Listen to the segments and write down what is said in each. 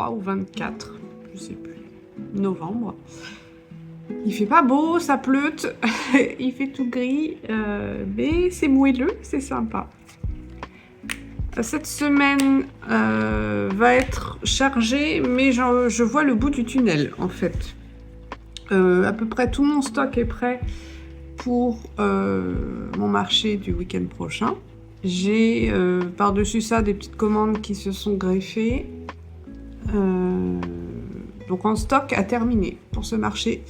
23 ou 24, je sais plus, novembre. Il fait pas beau, ça pleut, il fait tout gris, mais c'est moelleux, c'est sympa. Cette semaine va être chargée, mais je vois le bout du tunnel en fait. À peu près tout mon stock est prêt pour mon marché du week-end prochain. J'ai par-dessus ça des petites commandes qui se sont greffées. Donc en stock à terminer pour ce marché.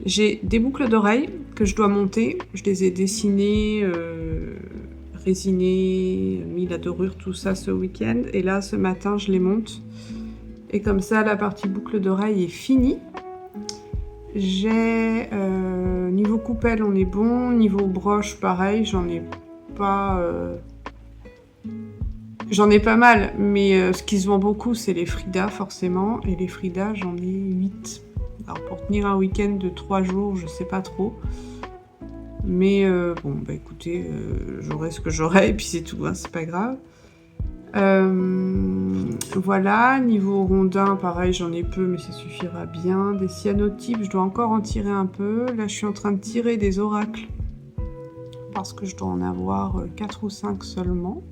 J'ai des boucles d'oreilles que je dois monter. Je les ai dessinées, résinées, mis la dorure, tout ça ce week-end. Et là, ce matin, je les monte. Et comme ça, la partie boucle d'oreille est finie. J'ai... niveau coupelle, on est bon. Niveau broche, pareil, j'en ai pas... J'en ai pas mal, mais ce qui se vend beaucoup, c'est les Frida, forcément. Et les Frida, j'en ai 8. Alors, pour tenir un week-end de 3 jours, je sais pas trop. Mais bon, bah écoutez, j'aurai ce que j'aurai, et puis c'est tout, hein, c'est pas grave. Voilà, niveau rondin, pareil, j'en ai peu, mais ça suffira bien. Des cyanotypes, je dois encore en tirer un peu. Là, je suis en train de tirer des oracles, parce que je dois en avoir 4 ou 5 seulement.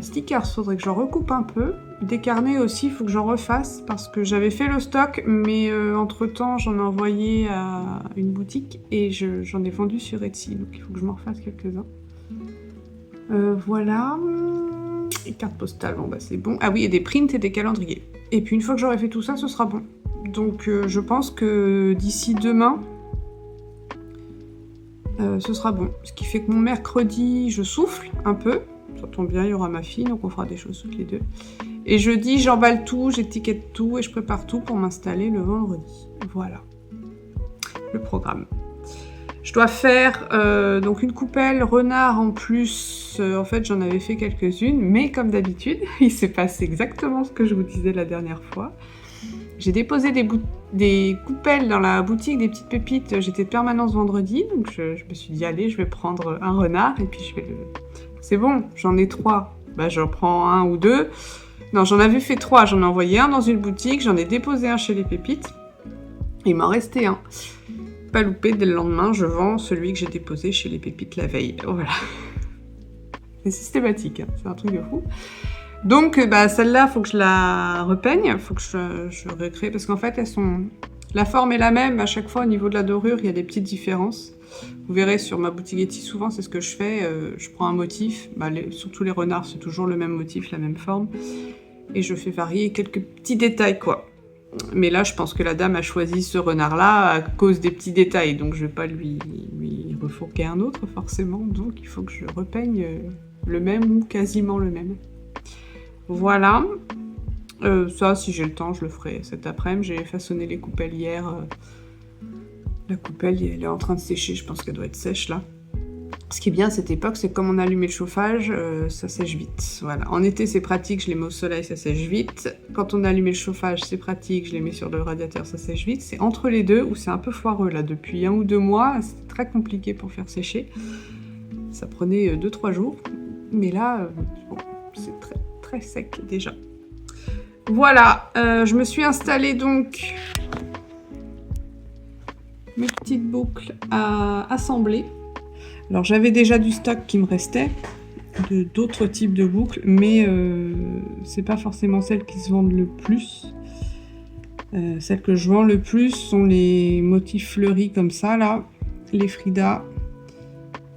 Stickers, faudrait que j'en recoupe un peu. Des carnets aussi, il faut que j'en refasse parce que j'avais fait le stock, mais entre temps j'en ai envoyé à une boutique et j'en ai vendu sur Etsy, donc il faut que je m'en refasse quelques-uns. Voilà. Et cartes postales, bon bah c'est bon. Ah oui, et des prints et des calendriers. Et puis une fois que j'aurai fait tout ça, ce sera bon. Donc je pense que d'ici demain, ce sera bon. Ce qui fait que mon mercredi, je souffle un peu. Ça tombe bien, il y aura ma fille, donc on fera des choses toutes les deux. Et jeudi, j'emballe tout, j'étiquette tout et je prépare tout pour m'installer le vendredi. Voilà le programme. Je dois faire donc une coupelle renard en plus. En fait, j'en avais fait quelques-unes, mais comme d'habitude, il se passe exactement ce que je vous disais la dernière fois. J'ai déposé des coupelles dans la boutique des petites pépites. J'étais de permanence vendredi, donc je me suis dit, allez, je vais prendre un renard et puis je vais le... C'est bon, j'en ai 3. Bah, j'en prends 1 ou 2. Non, j'en avais fait 3. J'en ai envoyé un dans une boutique, j'en ai déposé un chez les pépites. Il m'en restait un. Pas loupé, dès le lendemain, je vends celui que j'ai déposé chez les pépites la veille. Voilà. C'est systématique, hein. C'est un truc de fou. Donc, bah, celle-là, faut que je la repeigne, faut que je recrée, parce qu'en fait, elles sont... La forme est la même, à chaque fois, au niveau de la dorure, il y a des petites différences. Vous verrez sur ma boutique Etsy, souvent, c'est ce que je fais. Je prends un motif, surtout les renards, c'est toujours le même motif, la même forme. Et je fais varier quelques petits détails, quoi. Mais là, je pense que la dame a choisi ce renard-là à cause des petits détails, donc je vais pas lui refourguer un autre, forcément. Donc, il faut que je repeigne le même ou quasiment le même. Voilà. Ça, si j'ai le temps, je le ferai cet après-midi. J'ai façonné les coupelles hier. La coupelle, elle est en train de sécher. Je pense qu'elle doit être sèche, là. Ce qui est bien à cette époque, c'est que comme on a allumé le chauffage, ça sèche vite. Voilà. En été, c'est pratique, je les mets au soleil, ça sèche vite. Quand on a allumé le chauffage, c'est pratique, je les mets sur le radiateur, ça sèche vite. C'est entre les deux où c'est un peu foireux, là. Depuis 1 ou 2 mois, c'était très compliqué pour faire sécher. Ça prenait 2-3 jours. Mais là, bon, c'est très, très sec, déjà. Voilà, je me suis installée donc mes petites boucles à assembler. Alors j'avais déjà du stock qui me restait, d'autres types de boucles, mais c'est pas forcément celles qui se vendent le plus. Celles que je vends le plus sont les motifs fleuris comme ça, là, les Frida.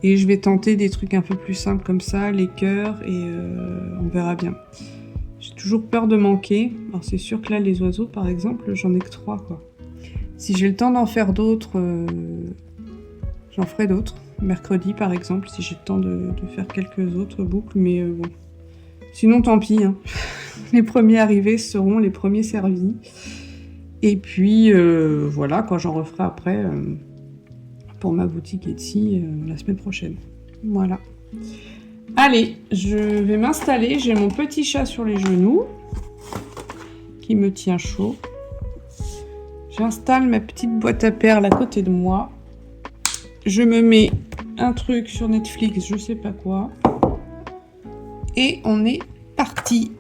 Et je vais tenter des trucs un peu plus simples comme ça, les cœurs, et on verra bien. J'ai toujours peur de manquer. Alors c'est sûr que là, les oiseaux, par exemple, j'en ai que 3, quoi. Si j'ai le temps d'en faire d'autres, j'en ferai d'autres. Mercredi, par exemple, si j'ai le temps de faire quelques autres boucles, mais bon. Sinon, tant pis, hein. Les premiers arrivés seront les premiers servis. Et puis, voilà, quand j'en referai après, pour ma boutique Etsy, la semaine prochaine. Voilà. Allez, je vais m'installer. J'ai mon petit chat sur les genoux qui me tient chaud. J'installe ma petite boîte à perles à côté de moi. Je me mets un truc sur Netflix, je sais pas quoi. Et on est parti.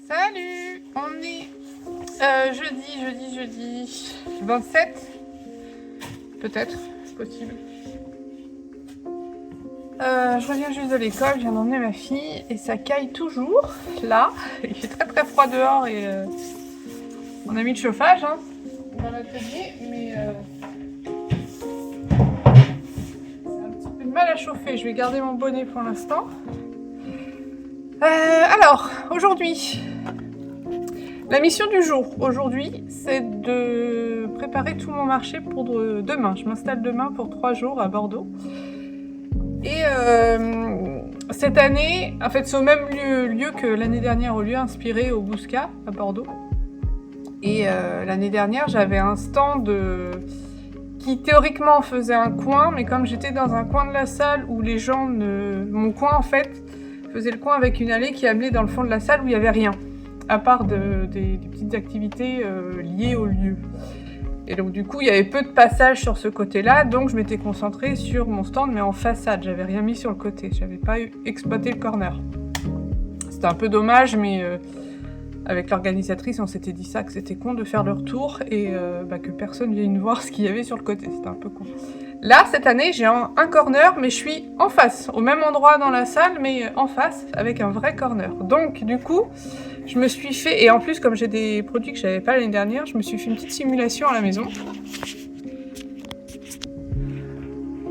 Salut, on est jeudi 27, peut-être, possible. Je reviens juste de l'école, je viens d'emmener ma fille et ça caille toujours, là. Il fait très très froid dehors et on a mis le chauffage hein, dans l'atelier, mais c'est un petit peu de mal à chauffer. Je vais garder mon bonnet pour l'instant. Alors, aujourd'hui, la mission du jour, aujourd'hui, c'est de préparer tout mon marché pour demain. Je m'installe demain pour 3 jours à Bordeaux. Et cette année, en fait, c'est au même lieu que l'année dernière, au lieu inspiré au Bousca, à Bordeaux. Et l'année dernière, j'avais un stand qui théoriquement faisait un coin, mais comme j'étais dans un coin de la salle où les gens Mon coin, en fait, faisait le coin avec une allée qui amenait dans le fond de la salle où il n'y avait rien, à part des petites activités liées au lieu. Et donc du coup, il y avait peu de passages sur ce côté-là, donc je m'étais concentrée sur mon stand, mais en façade. J'avais rien mis sur le côté, j'avais pas exploité le corner. C'était un peu dommage, mais avec l'organisatrice, on s'était dit ça, que c'était con de faire le retour et que personne vienne voir ce qu'il y avait sur le côté. C'était un peu con. Là, cette année, j'ai un corner, mais je suis en face, au même endroit dans la salle, mais en face, avec un vrai corner. Donc, du coup, je me suis fait... Et en plus, comme j'ai des produits que je n'avais pas l'année dernière, je me suis fait une petite simulation à la maison.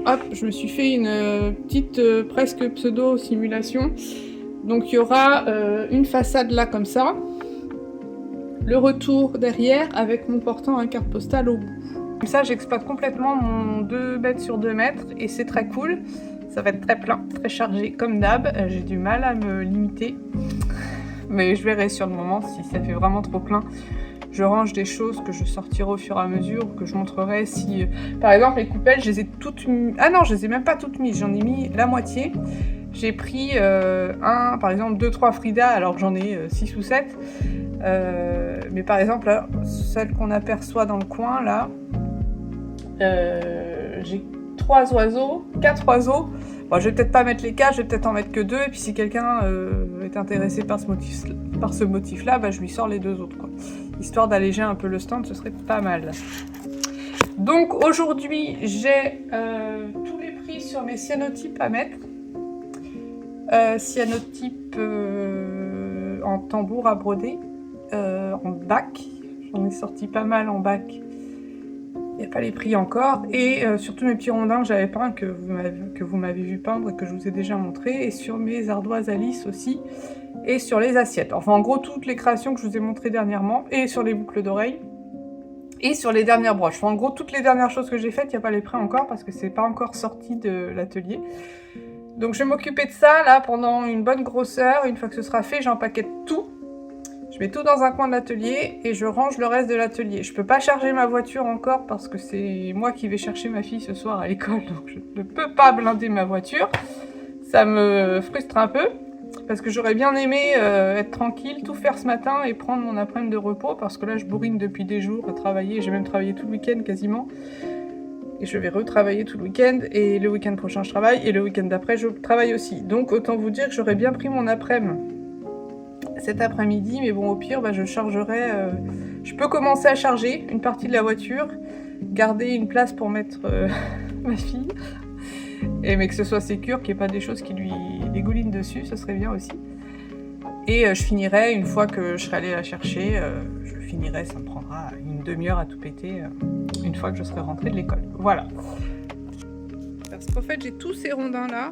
Hop, je me suis fait une petite, presque pseudo-simulation. Donc, il y aura une façade là, comme ça. Le retour derrière, avec mon portant un carte postale au bout. Comme ça, j'exploite complètement mon 2 mètres sur 2 mètres et c'est très cool. Ça va être très plein, très chargé comme d'hab. J'ai du mal à me limiter. Mais je verrai sur le moment si ça fait vraiment trop plein. Je range des choses que je sortirai au fur et à mesure, que je montrerai si... Par exemple, les coupelles, je les ai toutes mis... Ah non, je les ai même pas toutes mises, j'en ai mis la moitié. J'ai pris par exemple 2-3 Frida alors que j'en ai 6 ou 7. Mais par exemple, là, celle qu'on aperçoit dans le coin, là, j'ai 3 oiseaux, 4 oiseaux. Bon, je vais peut-être pas mettre les 4, je vais peut-être en mettre que 2. Et puis si quelqu'un est intéressé par ce motif-là, bah, je lui sors les 2 autres, quoi. Histoire d'alléger un peu le stand, ce serait pas mal. Donc aujourd'hui, j'ai tous les prix sur mes cyanotypes à mettre. Cyanotype en tambour à broder, en bac. J'en ai sorti pas mal en bac. Il n'y a pas les prix encore. Et sur tous mes petits rondins que j'avais peints, que vous m'avez vu peindre et que je vous ai déjà montré. Et sur mes ardoises à lisse aussi. Et sur les assiettes. Enfin, en gros, toutes les créations que je vous ai montrées dernièrement. Et sur les boucles d'oreilles. Et sur les dernières broches. Enfin, en gros, toutes les dernières choses que j'ai faites, il n'y a pas les prix encore parce que c'est pas encore sorti de l'atelier. Donc je vais m'occuper de ça là pendant une bonne grosse heure. Une fois que ce sera fait, j'empaquette tout. Je mets tout dans un coin de l'atelier et je range le reste de l'atelier. Je peux pas charger ma voiture encore parce que c'est moi qui vais chercher ma fille ce soir à l'école. Donc je ne peux pas blinder ma voiture. Ça me frustre un peu parce que j'aurais bien aimé être tranquille, tout faire ce matin et prendre mon après-midi de repos parce que là je bourrine depuis des jours à travailler. J'ai même travaillé tout le week-end quasiment. Et je vais retravailler tout le week-end, et le week-end prochain je travaille, et le week-end d'après je travaille aussi. Donc autant vous dire que j'aurais bien pris mon après-midi cet après-midi, mais bon au pire je chargerai, je peux commencer à charger une partie de la voiture, garder une place pour mettre ma fille, mais que ce soit sécure, qu'il n'y ait pas des choses qui lui dégoulinent dessus, ça serait bien aussi. Et je finirai, une fois que je serai allée la chercher, je finirai, ça me prendra une demi-heure à tout péter, une fois que je serai rentrée de l'école. Voilà. Parce qu'en fait, j'ai tous ces rondins-là,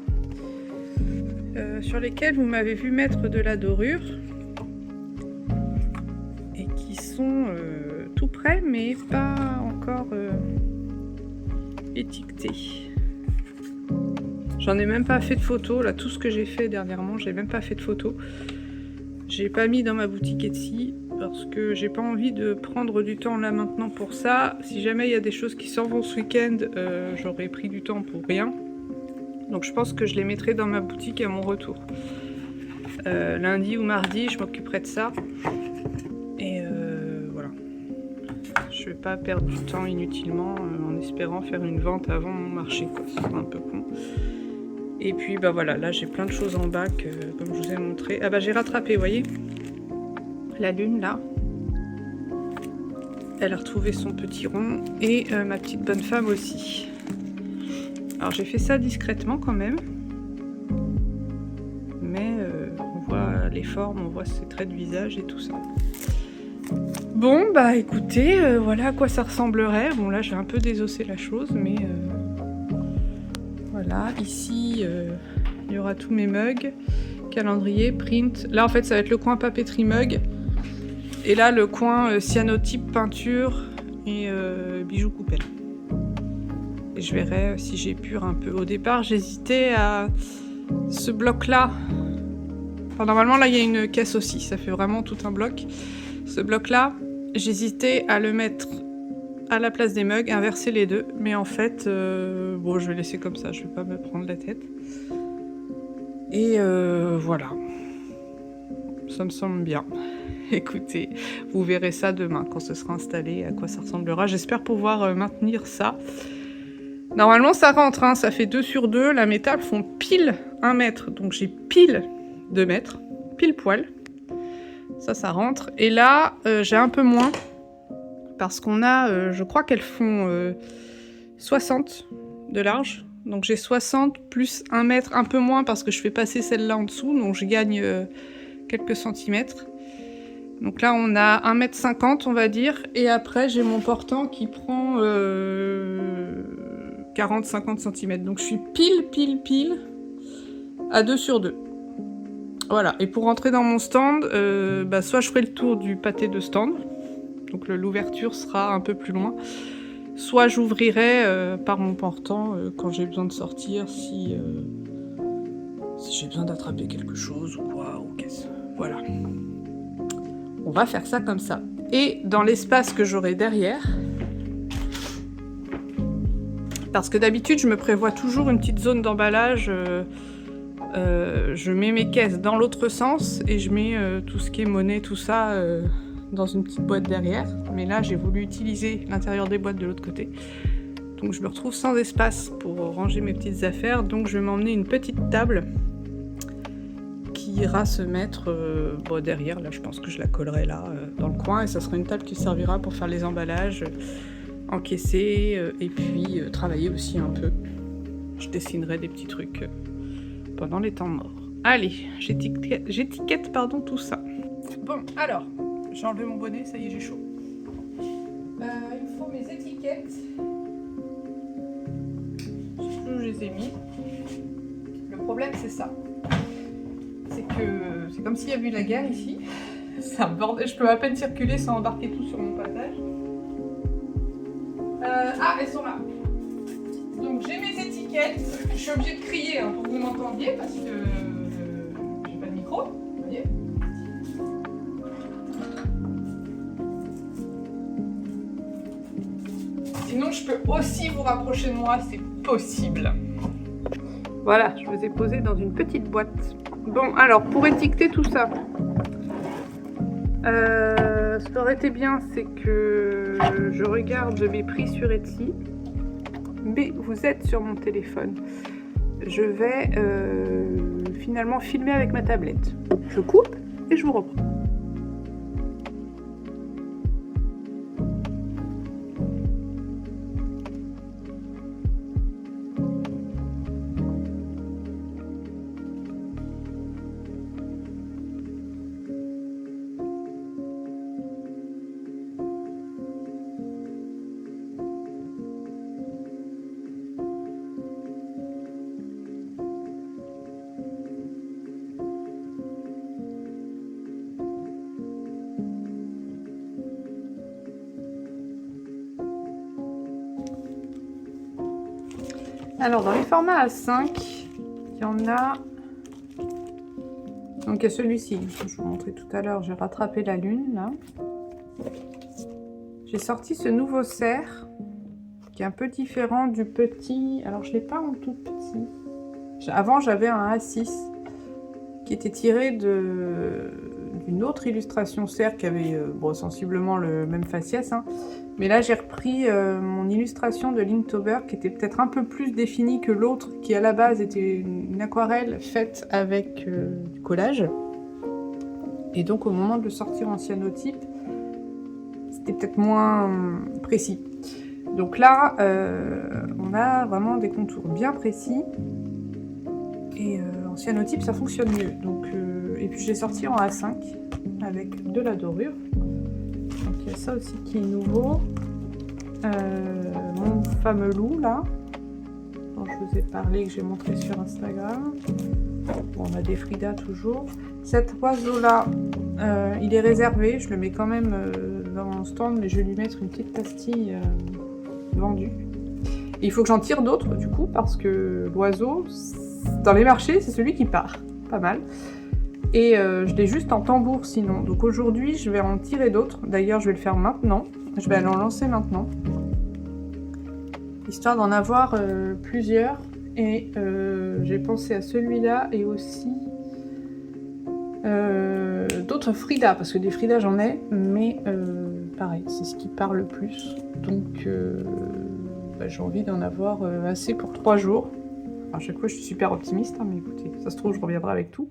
sur lesquels vous m'avez vu mettre de la dorure, et qui sont tout prêts, mais pas encore étiquetés. J'en ai même pas fait de photos, là, tout ce que j'ai fait dernièrement, j'ai même pas fait de photos. J'ai pas mis dans ma boutique Etsy, parce que j'ai pas envie de prendre du temps là maintenant pour ça. Si jamais il y a des choses qui s'en vont ce week-end, j'aurais pris du temps pour rien. Donc je pense que je les mettrai dans ma boutique à mon retour. Lundi ou mardi, je m'occuperai de ça. Et voilà. Je vais pas perdre du temps inutilement en espérant faire une vente avant mon marché, quoi. Ce serait un peu con. Et puis bah voilà, là j'ai plein de choses en bac, comme je vous ai montré. Ah bah j'ai rattrapé, vous voyez, la lune là. Elle a retrouvé son petit rond et ma petite bonne femme aussi. Alors j'ai fait ça discrètement quand même. Mais on voit les formes, on voit ses traits de visage et tout ça. Bon bah écoutez, voilà à quoi ça ressemblerait. Bon là j'ai un peu désossé la chose, mais voilà. Ici il y aura tous mes mugs, calendrier, print. Là en fait ça va être le coin papeterie mug. Et là le coin cyanotype peinture et bijoux coupelle. Et je verrai si j'épure un peu. Au départ j'hésitais à ce bloc là. Enfin, normalement là il y a une caisse aussi, ça fait vraiment tout un bloc. Ce bloc là, j'hésitais à le mettre à la place des mugs, inverser les deux. Mais en fait, bon je vais laisser comme ça, je vais pas me prendre la tête. Et voilà. Ça me semble bien. Écoutez, vous verrez ça demain quand ce sera installé, à quoi ça ressemblera. J'espère pouvoir maintenir ça. Normalement ça rentre, hein, ça fait 2 sur 2. Là mes tables font pile 1 mètre, donc j'ai pile 2 mètres, pile poil. Ça rentre. Et là j'ai un peu moins, parce qu'on a, je crois qu'elles font 60 de large. Donc j'ai 60 plus 1 mètre, un peu moins parce que je fais passer celle-là en dessous, donc je gagne quelques centimètres. Donc là on a 1,50 m on va dire, et après j'ai mon portant qui prend 40-50 cm. Donc je suis pile à 2 sur 2. Voilà, et pour rentrer dans mon stand, soit je ferai le tour du pâté de stand, donc l'ouverture sera un peu plus loin, soit j'ouvrirai par mon portant quand j'ai besoin de sortir, si j'ai besoin d'attraper quelque chose ou quoi, ou qu'est-ce. Voilà. On va faire ça comme ça. Et dans l'espace que j'aurai derrière, parce que d'habitude je me prévois toujours une petite zone d'emballage, je mets mes caisses dans l'autre sens et je mets tout ce qui est monnaie, tout ça dans une petite boîte derrière. Mais là j'ai voulu utiliser l'intérieur des boîtes de l'autre côté. Donc je me retrouve sans espace pour ranger mes petites affaires. Donc je vais m'emmener une petite table qui ira se mettre derrière. Là je pense que je la collerai là dans le coin, et ça sera une table qui servira pour faire les emballages, encaisser et puis travailler aussi un peu. Je dessinerai des petits trucs pendant les temps morts. Allez, j'étiquette tout ça. Bon, alors, j'ai enlevé mon bonnet, ça y est, j'ai chaud. Il me faut mes étiquettes. Je sais plus où je les ai mis. Le problème, c'est ça. C'est que c'est comme s'il y avait eu la guerre ici. C'est un bordel, je peux à peine circuler sans embarquer tout sur mon passage. Elles sont là. Donc j'ai mes étiquettes. Je suis obligée de crier pour que vous m'entendiez parce que j'ai pas de micro. Vous voyez ? Sinon je peux aussi vous rapprocher de moi, c'est possible. Voilà, je vous ai posé dans une petite boîte. Bon, alors pour étiqueter tout ça, ce qui aurait été bien, c'est que je regarde mes prix sur Etsy. Mais vous êtes sur mon téléphone. Je vais finalement filmer avec ma tablette. Je coupe et je vous reprends. Alors dans les formats A5, il y en a Donc il y a celui-ci, je vous montrais tout à l'heure, j'ai rattrapé la lune là. J'ai sorti ce nouveau cerf qui est un peu différent du petit. Alors je l'ai pas en tout petit. Avant j'avais un A6 qui était tiré d'une autre illustration cerf qui avait bon, sensiblement le même faciès. Hein. Mais là j'ai repris mon illustration de Linktober qui était peut-être un peu plus définie que l'autre qui à la base était une aquarelle faite avec du collage. Et donc au moment de le sortir en cyanotype, c'était peut-être moins précis. Donc là, on a vraiment des contours bien précis. Et en cyanotype, ça fonctionne mieux. Donc, et puis j'ai sorti en A5 avec de la dorure. Donc il y a ça aussi qui est nouveau. Mon fameux loup là, dont je vous ai parlé, que j'ai montré sur Instagram. Bon, on a des Frida toujours. Cet oiseau là, il est réservé. Je le mets quand même dans mon stand, mais je vais lui mettre une petite pastille vendue. Et il faut que j'en tire d'autres du coup, parce que l'oiseau, dans les marchés, c'est celui qui part. Pas mal. Et je l'ai juste en tambour sinon. Donc aujourd'hui, je vais en tirer d'autres. D'ailleurs, je vais le faire maintenant. Je vais aller en lancer maintenant. Histoire d'en avoir plusieurs. Et j'ai pensé à celui-là et aussi d'autres Frida. Parce que des Frida, j'en ai. Mais pareil, c'est ce qui part le plus. Donc j'ai envie d'en avoir assez pour 3 jours. Enfin, à chaque fois, je suis super optimiste. Hein, mais écoutez, ça se trouve, je reviendrai avec tout.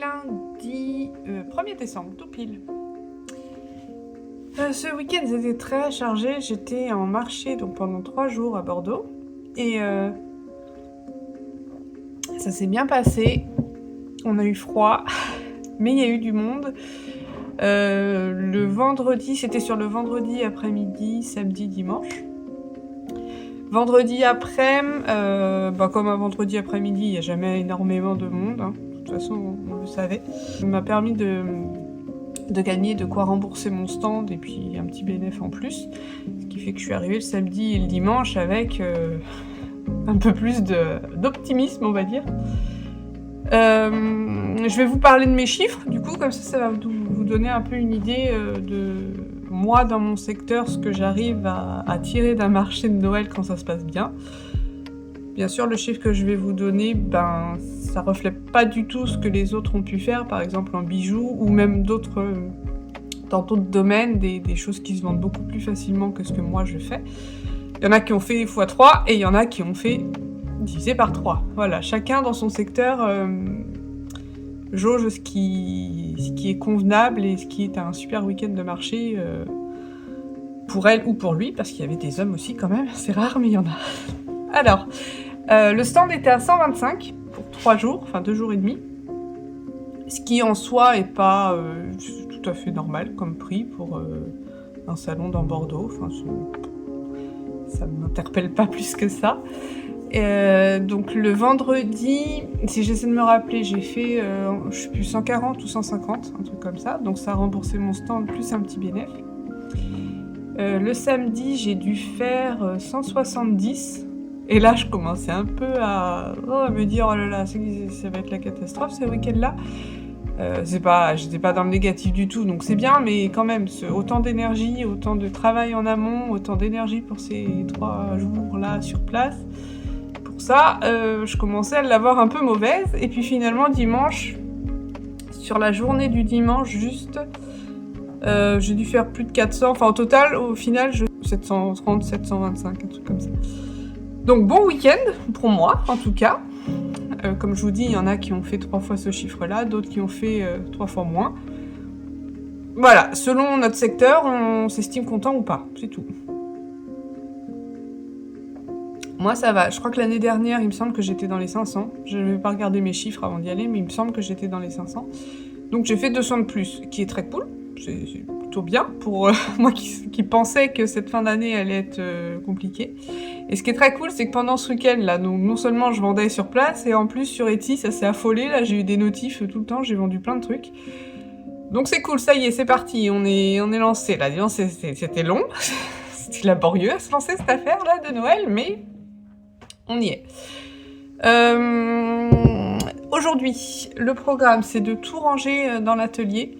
Lundi 1er décembre, tout pile. Ce week-end c'était très chargé, j'étais en marché donc pendant 3 jours à Bordeaux et ça s'est bien passé. On a eu froid, mais il y a eu du monde. Le vendredi, c'était sur le vendredi après-midi, samedi, dimanche. Vendredi après-midi, comme un vendredi après-midi, il n'y a jamais énormément de monde. Hein. De toute façon, on le savait. Ça m'a permis de gagner de quoi rembourser mon stand et puis un petit bénéfice en plus. Ce qui fait que je suis arrivée le samedi et le dimanche avec un peu plus d'optimisme, on va dire. Je vais vous parler de mes chiffres, du coup, comme ça va vous donner un peu une idée de moi dans mon secteur, ce que j'arrive à tirer d'un marché de Noël quand ça se passe bien. Bien sûr, le chiffre que je vais vous donner, ça reflète pas du tout ce que les autres ont pu faire, par exemple en bijoux, ou même dans d'autres domaines, des choses qui se vendent beaucoup plus facilement que ce que moi je fais. Il y en a qui ont fait x3 et il y en a qui ont fait divisé par 3. Voilà, chacun dans son secteur jauge ce qui est convenable et ce qui est un super week-end de marché pour elle ou pour lui, parce qu'il y avait des hommes aussi quand même, c'est rare mais il y en a. Alors, le stand était à 125 pour 3 jours, enfin 2 jours et demi, ce qui en soi est pas tout à fait normal comme prix pour un salon dans Bordeaux, enfin ça ne m'interpelle pas plus que ça. Donc le vendredi, si j'essaie de me rappeler, j'ai fait, je sais plus, 140 ou 150, un truc comme ça, donc ça a remboursé mon stand plus un petit bénéfice. Le samedi, j'ai dû faire 170, Et là, je commençais un peu à me dire, oh là là, ça va être la catastrophe ce week-end-là. J'étais pas dans le négatif du tout, donc c'est bien, mais quand même, autant d'énergie, autant de travail en amont, autant d'énergie pour ces 3 jours-là sur place. Pour ça, je commençais à l'avoir un peu mauvaise. Et puis finalement, dimanche, sur la journée du dimanche, juste, j'ai dû faire plus de 400. Enfin, au total, au final, 730, 725, un truc comme ça. Donc, bon week-end, pour moi, en tout cas. Comme je vous dis, il y en a qui ont fait 3 fois ce chiffre-là, d'autres qui ont fait 3 fois moins. Voilà, selon notre secteur, on s'estime content ou pas, c'est tout. Moi, ça va. Je crois que l'année dernière, il me semble que j'étais dans les 500. Je n'avais pas regardé mes chiffres avant d'y aller, mais il me semble que j'étais dans les 500. Donc j'ai fait 200 de plus, qui est très cool. C'est plutôt bien pour moi qui pensais que cette fin d'année allait être compliquée. Et ce qui est très cool, c'est que pendant ce week-end, là, non seulement je vendais sur place, et en plus sur Etsy, ça s'est affolé. Là, j'ai eu des notifs tout le temps, j'ai vendu plein de trucs. Donc c'est cool, ça y est, c'est parti, on est lancé. Là, disons, c'était long, c'était laborieux à se lancer cette affaire-là de Noël, mais on y est. Aujourd'hui, le programme, c'est de tout ranger dans l'atelier.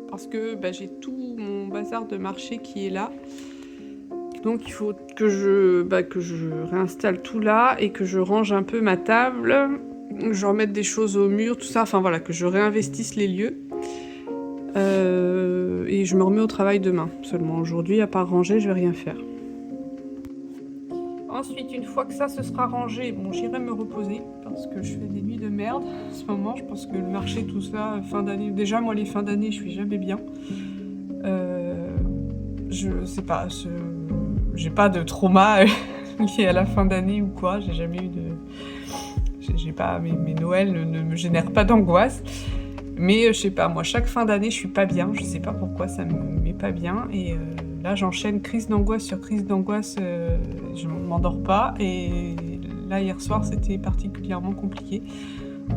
Parce que j'ai tout mon bazar de marché qui est là. Donc il faut que je réinstalle tout là et que je range un peu ma table. Je remette des choses au mur, tout ça. Enfin voilà, que je réinvestisse les lieux. Et je me remets au travail demain. Seulement aujourd'hui, à part ranger, je vais rien faire. Ensuite, une fois que ça se sera rangé, j'irai me reposer parce que je fais des nuits de merde en ce moment. Je pense que le marché, tout ça, fin d'année... Déjà, moi, les fins d'année, je suis jamais bien. Je sais pas, j'ai pas de trauma lié à la fin d'année ou quoi. J'ai jamais eu de... J'ai pas... Mes Noëls ne me génèrent pas d'angoisse. Mais je sais pas, moi, chaque fin d'année, je suis pas bien. Je sais pas pourquoi ça me met pas bien. Et là, j'enchaîne crise d'angoisse sur crise d'angoisse. Je m'endors pas. Et là, hier soir, c'était particulièrement compliqué.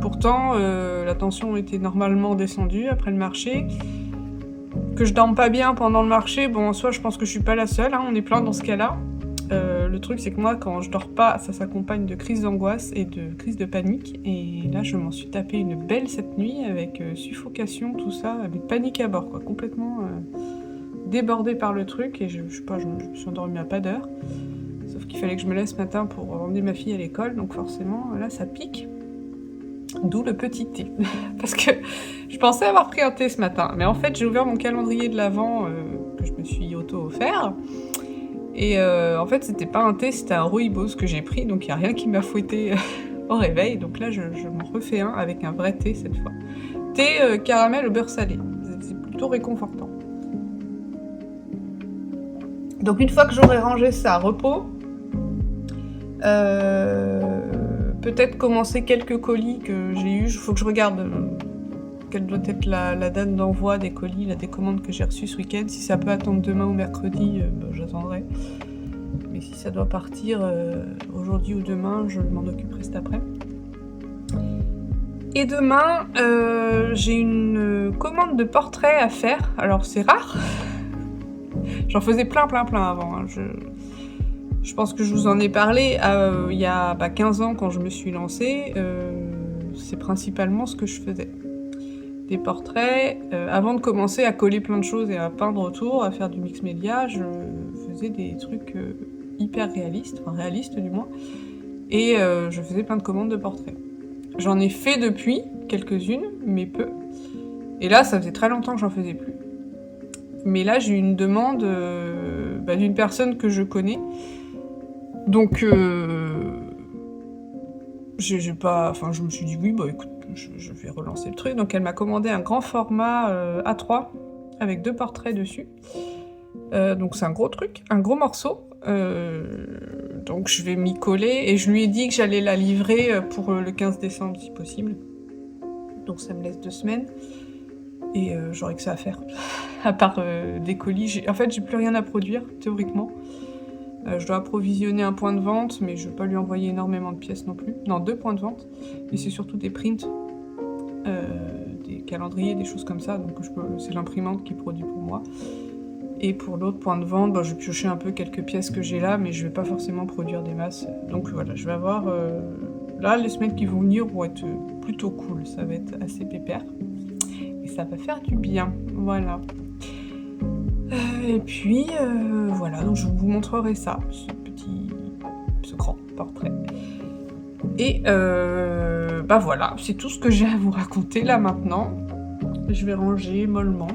Pourtant, la tension était normalement descendue après le marché. Que je dorme pas bien pendant le marché, en soi, je pense que je suis pas la seule. On est plein dans ce cas-là. Le truc, c'est que moi, quand je dors pas, ça s'accompagne de crises d'angoisse et de crises de panique. Et là, je m'en suis tapé une belle cette nuit avec suffocation, tout ça, avec panique à bord, quoi. Complètement débordée par le truc. Et je sais pas, je me suis endormie à pas d'heure. Sauf qu'il fallait que je me laisse ce matin pour emmener ma fille à l'école. Donc forcément, là, ça pique. D'où le petit thé. Parce que je pensais avoir pris un thé ce matin. Mais en fait, j'ai ouvert mon calendrier de l'Avent que je me suis auto-offert. Et en fait, c'était pas un thé, c'était un rooibos que j'ai pris, donc il n'y a rien qui m'a fouetté au réveil. Donc là, je m'en refais un avec un vrai thé cette fois. Thé caramel au beurre salé. C'est plutôt réconfortant. Donc une fois que j'aurai rangé ça à repos, peut-être commencer quelques colis que j'ai eus. Il faut que je regarde quelle doit être la date d'envoi des colis, des commandes que j'ai reçues ce week-end. Si ça peut attendre demain ou mercredi, j'attendrai. Mais si ça doit partir aujourd'hui ou demain, je m'en occuperai cet après. Et demain, j'ai une commande de portraits à faire. Alors c'est rare. J'en faisais plein avant. Je pense que je vous en ai parlé il y a 15 ans quand je me suis lancée. C'est principalement ce que je faisais. Des portraits. Avant de commencer à coller plein de choses et à peindre autour, à faire du mix média, je faisais des trucs hyper réalistes, enfin réalistes du moins. Et je faisais plein de commandes de portraits. J'en ai fait depuis, quelques-unes, mais peu. Et là, ça faisait très longtemps que j'en faisais plus. Mais là, j'ai eu une demande d'une personne que je connais. Donc, je me suis dit oui, écoute, je vais relancer le truc. Donc elle m'a commandé un grand format A3 avec 2 portraits dessus. Donc c'est un gros truc, un gros morceau. Donc je vais m'y coller et je lui ai dit que j'allais la livrer pour le 15 décembre si possible. Donc ça me laisse 2 semaines et j'aurai que ça à faire. À part des colis, en fait j'ai plus rien à produire théoriquement. Je dois approvisionner un point de vente, mais je ne vais pas lui envoyer énormément de pièces non plus. Non, 2 points de vente, mais c'est surtout des prints, des calendriers, des choses comme ça. Donc c'est l'imprimante qui produit pour moi. Et pour l'autre point de vente, je vais piocher un peu quelques pièces que j'ai là, mais je vais pas forcément produire des masses. Donc voilà, je vais avoir... Là, les semaines qui vont venir vont être plutôt cool. Ça va être assez pépère. Et ça va faire du bien. Voilà. Et puis, voilà. Donc je vous montrerai ça, ce grand portrait. Et voilà, c'est tout ce que j'ai à vous raconter là maintenant. Je vais ranger mollement.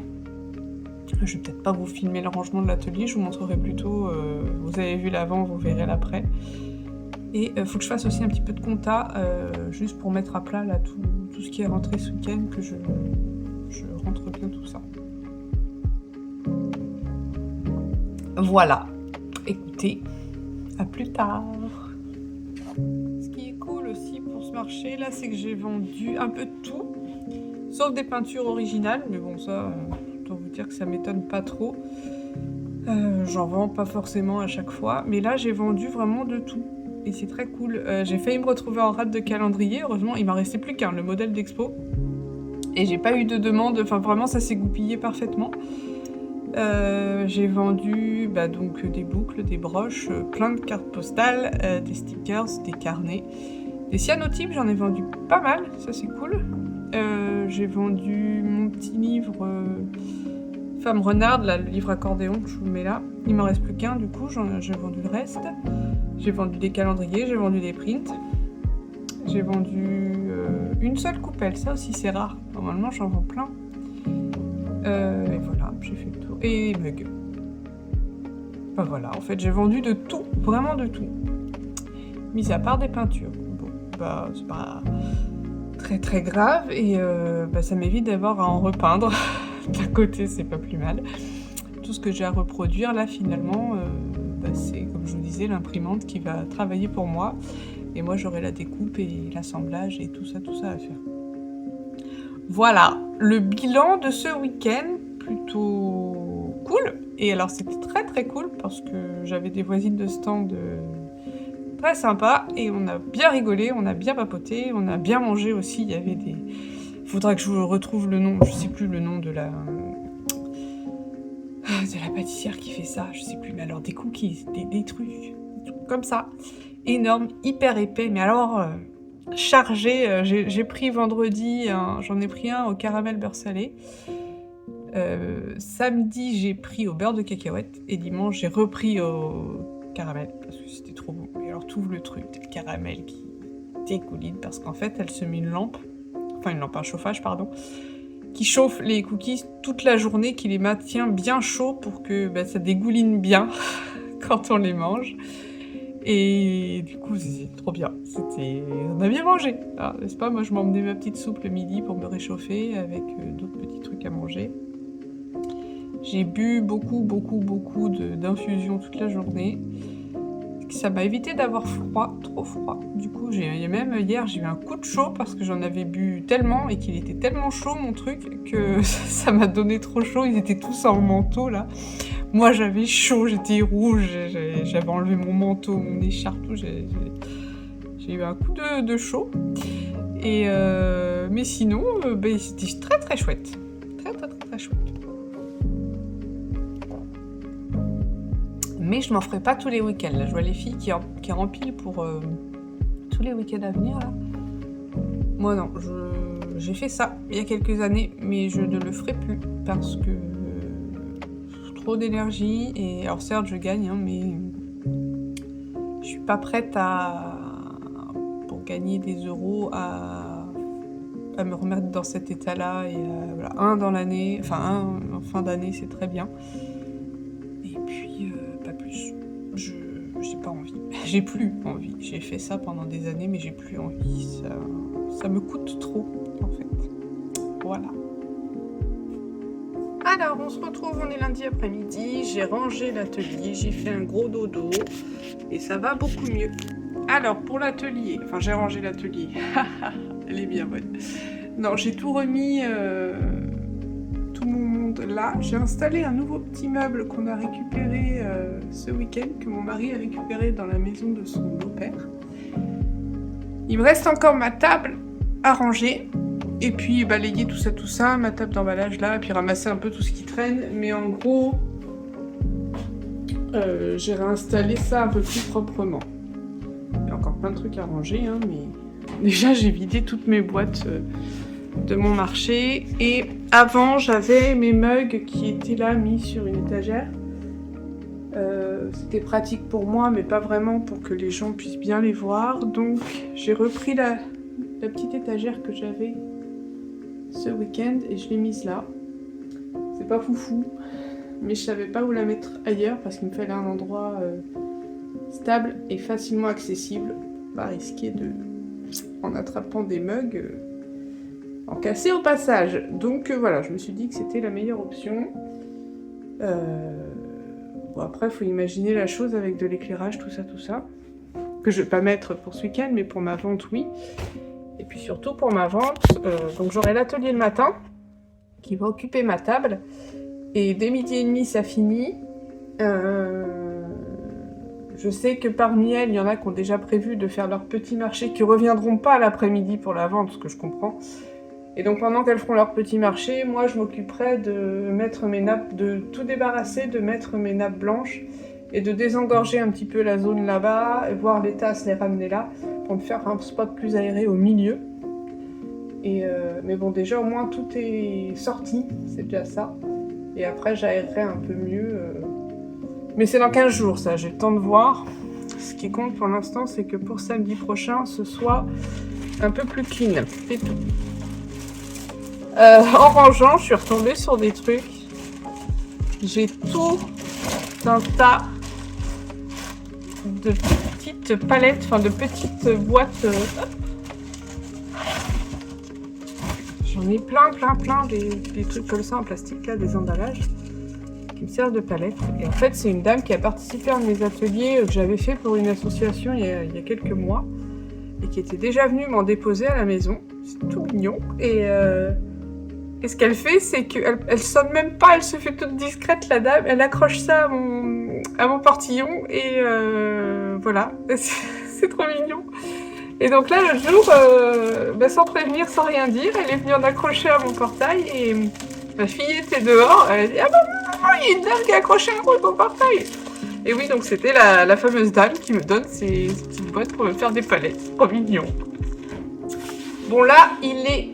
Je vais peut-être pas vous filmer le rangement de l'atelier, je vous montrerai plutôt, vous avez vu l'avant, vous verrez l'après. Et faut que je fasse aussi un petit peu de compta, juste pour mettre à plat là tout ce qui est rentré ce week-end, que je rentre bien tout ça. Voilà, écoutez, à plus tard. Ce qui est cool aussi pour ce marché là, c'est que j'ai vendu un peu de tout, sauf des peintures originales, mais bon ça... Autant vous dire que ça m'étonne pas trop. J'en vends pas forcément à chaque fois, mais là j'ai vendu vraiment de tout et c'est très cool. J'ai failli me retrouver en rate de calendrier, heureusement il m'en restait plus qu'un, le modèle d'expo, et j'ai pas eu de demande, enfin vraiment ça s'est goupillé parfaitement. J'ai vendu donc des boucles, des broches, plein de cartes postales, des stickers, des carnets, des cyanotypes, j'en ai vendu pas mal, ça c'est cool. J'ai vendu mon petit livre Femme Renarde, là, le livre accordéon que je vous mets là. Il m'en reste plus qu'un, du coup, j'ai vendu le reste. J'ai vendu des calendriers, j'ai vendu des prints. J'ai vendu une seule coupelle, ça aussi c'est rare. Normalement j'en vends plein. Et voilà, j'ai fait le tour. Et des mugs. Voilà, en fait j'ai vendu de tout, vraiment de tout. Mis à part des peintures. Bon, c'est pas... très très grave et ça m'évite d'avoir à en repeindre. D'un côté c'est pas plus mal. Tout ce que j'ai à reproduire là finalement c'est comme je vous disais l'imprimante qui va travailler pour moi et moi j'aurai la découpe et l'assemblage et tout ça à faire. Voilà le bilan de ce week-end, plutôt cool. Et alors c'était très très cool parce que j'avais des voisines de stand très sympa et on a bien rigolé, on a bien papoté, on a bien mangé aussi. Il y avait des... Faudra que je vous retrouve le nom, je sais plus le nom de la pâtissière qui fait ça, je sais plus, mais alors des cookies, des trucs comme ça, énormes, hyper épais, mais alors chargé. J'ai pris vendredi, j'en ai pris un au caramel beurre salé. Samedi j'ai pris au beurre de cacahuète et dimanche j'ai repris au caramel parce que c'était trop bon. Et alors tout le truc, le caramel qui dégouline parce qu'en fait elle se met une lampe, un chauffage pardon, qui chauffe les cookies toute la journée, qui les maintient bien chauds pour que ça dégouline bien quand on les mange. Et du coup c'est trop bien, on a bien mangé, n'est-ce pas? Moi je m'emmenais ma petite soupe le midi pour me réchauffer avec d'autres petits trucs à manger. J'ai bu beaucoup d'infusions toute la journée. Ça m'a évité d'avoir froid, trop froid. Du coup, même hier, j'ai eu un coup de chaud parce que j'en avais bu tellement et qu'il était tellement chaud mon truc que ça m'a donné trop chaud. Ils étaient tous en manteau là. Moi, j'avais chaud, j'étais rouge, j'avais enlevé mon manteau, mon écharpe, tout. J'ai eu un coup de chaud. Et mais sinon, c'était très très chouette. Très chouette. Mais je m'en ferai pas tous les week-ends. Là, je vois les filles qui rempilent pour tous les week-ends à venir. Là. Moi, non. J'ai fait ça il y a quelques années, mais je ne le ferai plus parce que trop d'énergie. Et alors certes, je gagne, mais je suis pas prête pour gagner des euros à me remettre dans cet état-là. Et voilà, un dans l'année, un en fin d'année, c'est très bien. Et puis pas plus. J'ai pas envie. J'ai plus envie. J'ai fait ça pendant des années, mais j'ai plus envie. Ça me coûte trop, en fait. Voilà. Alors, on se retrouve, on est lundi après-midi. J'ai rangé l'atelier, j'ai fait un gros dodo. Et ça va beaucoup mieux. Alors, pour l'atelier, j'ai rangé l'atelier. Elle est bien bonne. Non, j'ai tout remis... tout mon monde là. J'ai installé un nouveau petit meuble qu'on a récupéré ce week-end, que mon mari a récupéré dans la maison de son beau-père. Il me reste encore ma table à ranger et puis balayer tout ça, ma table d'emballage là, et puis ramasser un peu tout ce qui traîne. Mais en gros, j'ai réinstallé ça un peu plus proprement. Il y a encore plein de trucs à ranger, hein, mais déjà j'ai vidé toutes mes boîtes de mon marché. Et avant, j'avais mes mugs qui étaient là, mis sur une étagère. C'était pratique pour moi, mais pas vraiment pour que les gens puissent bien les voir. Donc j'ai repris la petite étagère que j'avais ce week-end et je l'ai mise là. C'est pas foufou, mais je savais pas où la mettre ailleurs parce qu'il me fallait un endroit stable et facilement accessible. Pas risquer de, en attrapant des mugs, en casser au passage. Donc voilà, je me suis dit que c'était la meilleure option. Bon, après, il faut imaginer la chose avec de l'éclairage, tout ça. Que je vais pas mettre pour ce week-end, mais pour ma vente, oui. Et puis surtout pour ma vente, donc j'aurai l'atelier le matin, qui va occuper ma table. Et dès 12h30, ça finit. Je sais que parmi elles, il y en a qui ont déjà prévu de faire leur petit marché, qui reviendront pas l'après-midi pour la vente, ce que je comprends. Et donc pendant qu'elles feront leur petit marché, moi je m'occuperai de mettre mes nappes, de tout débarrasser, de mettre mes nappes blanches et de désengorger un petit peu la zone là-bas, et voir les tasses, les ramener là, pour me faire un spot plus aéré au milieu. Mais bon, déjà au moins tout est sorti, c'est déjà ça. Et après j'aérerai un peu mieux. Mais c'est dans 15 jours ça, j'ai le temps de voir. Ce qui compte pour l'instant, c'est que pour samedi prochain, ce soit un peu plus clean. C'est tout. En rangeant, je suis retombée sur des trucs. J'ai tout un tas de petites palettes, enfin de petites boîtes. J'en ai plein, des trucs comme ça en plastique, là, des emballages qui me servent de palettes. Et en fait, c'est une dame qui a participé à un de mes ateliers que j'avais fait pour une association il y a quelques mois et qui était déjà venue m'en déposer à la maison. C'est tout mignon. Et ce qu'elle fait, c'est qu'elle sonne même pas, elle se fait toute discrète, la dame. Elle accroche ça à mon portillon et voilà, c'est trop mignon. Et donc là, l'autre jour, sans prévenir, sans rien dire, elle est venue en accrocher à mon portail et ma fille était dehors. Elle a dit « Ah maman, il y a une dame qui a accroché un truc au portail !» Et oui, donc c'était la fameuse dame qui me donne ses petites boîtes pour me faire des palettes. Trop mignon. Bon là, il est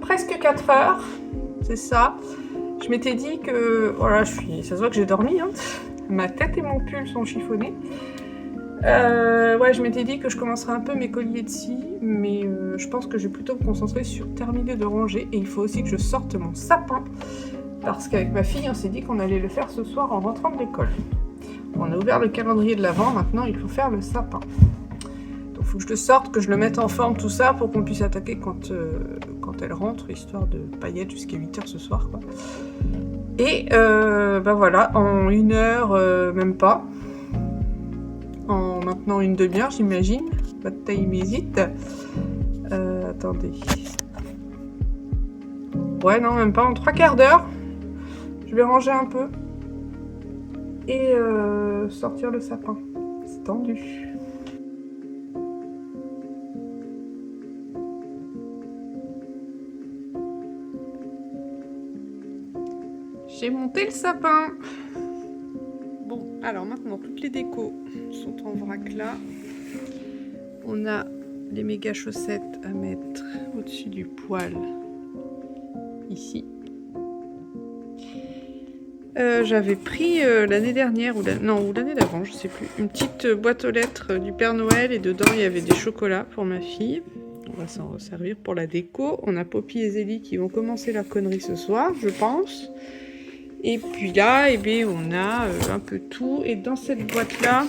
presque 4 heures. C'est ça. Je m'étais dit que... Voilà, ça se voit que j'ai dormi. Hein. Ma tête et mon pull sont chiffonnés. Ouais, je m'étais dit que je commencerais un peu mes colliers de scie, mais je pense que je vais plutôt me concentrer sur terminer de ranger. Et il faut aussi que je sorte mon sapin, parce qu'avec ma fille, on s'est dit qu'on allait le faire ce soir en rentrant de l'école. On a ouvert le calendrier de l'Avent, maintenant il faut faire le sapin. Donc il faut que je le sorte, que je le mette en forme, tout ça, pour qu'on puisse attaquer quand elle rentre, histoire de pas y être jusqu'à 8h ce soir, quoi. Et voilà, en 1 heure, même pas, en maintenant une demi-heure, j'imagine, pas de time hésite. Attendez. Ouais, non, même pas, en 3/4 d'heure, je vais ranger un peu et sortir le sapin. C'est tendu. J'ai monté le sapin. Bon, alors maintenant, toutes les décos sont en vrac là. On a les méga chaussettes à mettre au-dessus du poêle, ici. J'avais pris l'année dernière, ou l'année d'avant, je sais plus, une petite boîte aux lettres du Père Noël et dedans il y avait des chocolats pour ma fille. On va s'en servir pour la déco. On a Poppy et Zélie qui vont commencer la connerie ce soir, je pense. Et puis là, on a un peu tout. Et dans cette boîte-là,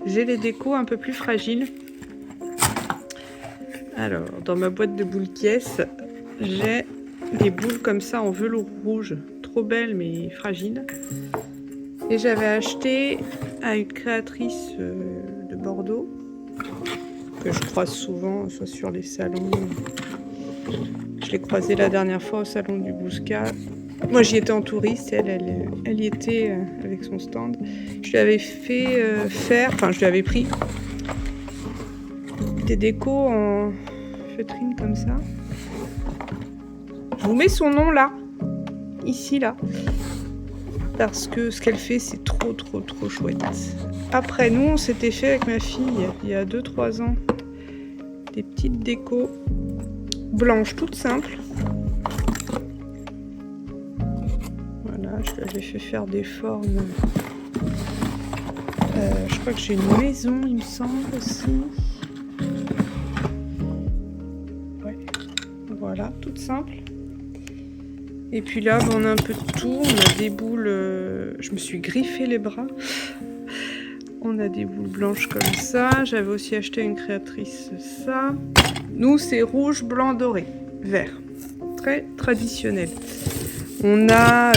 j'ai les décos un peu plus fragiles. Alors, dans ma boîte de boules caisse, j'ai des boules comme ça en velours rouge. Trop belles, mais fragiles. Et j'avais acheté à une créatrice de Bordeaux, que je croise souvent, soit sur les salons. Je l'ai croisée la dernière fois au salon du Bouscat. Moi, j'y étais en touriste, elle y était avec son stand. Je lui avais fait je lui avais pris des décos en feutrine comme ça. Je vous mets son nom là, ici, là. parce que ce qu'elle fait, c'est trop chouette. Après, nous, on s'était fait avec ma fille, il y a 2-3 ans, des petites décos blanches, toutes simples. Voilà, je lui avais fait faire des formes. Je crois que j'ai une maison, il me semble, aussi. Ouais, voilà, toute simple. Et puis là, on a un peu de tout. On a des boules... Je me suis griffé les bras. On a des boules blanches comme ça. J'avais aussi acheté à une créatrice ça. Nous, c'est rouge, blanc, doré, vert. Très traditionnel. On a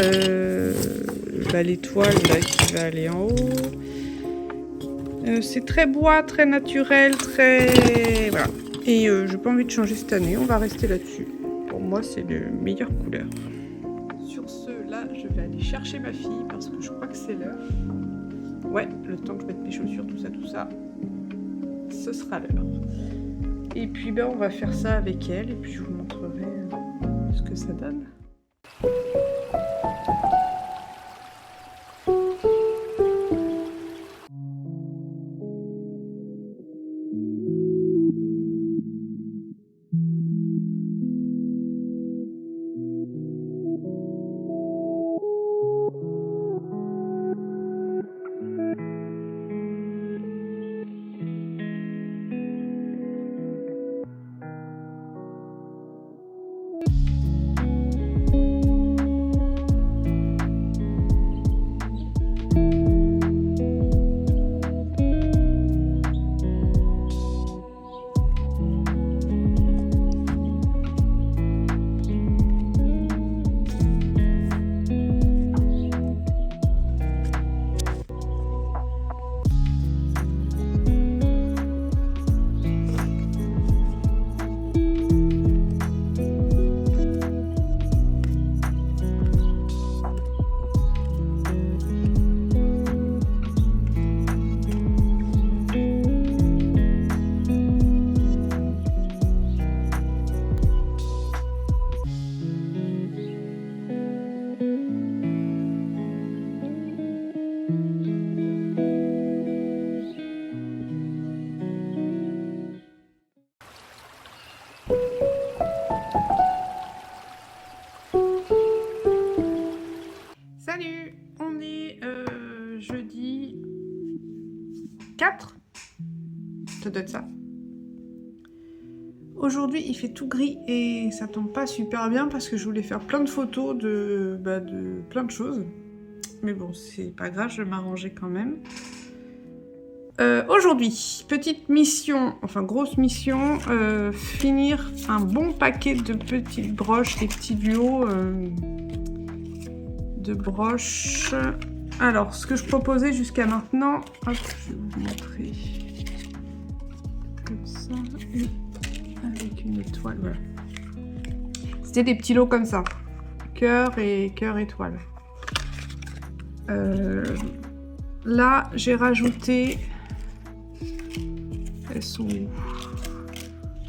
l'étoile là qui va aller en haut. C'est très bois, très naturel, très... Voilà. Et j'ai pas envie de changer cette année. On va rester là-dessus. Pour moi, c'est les meilleures couleurs. Sur ce, là, je vais aller chercher ma fille parce que je crois que c'est l'heure. Ouais, le temps que je mette mes chaussures, tout ça, ce sera l'heure. Et puis, on va faire ça avec elle et puis je vous montrerai ce que ça donne. Salut, on est jeudi 4. Ça doit être ça. Aujourd'hui, il fait tout gris et ça tombe pas super bien parce que je voulais faire plein de photos de plein de choses. Mais bon, c'est pas grave, je vais m'arranger quand même. Aujourd'hui, petite mission, enfin grosse mission, finir un bon paquet de petites broches, des petits duos de broches. Alors, ce que je proposais jusqu'à maintenant, hop, je vais vous montrer. Comme ça, et avec une étoile, voilà. C'était des petits lots comme ça. Cœur et étoile. Là, j'ai rajouté... Elles sont où?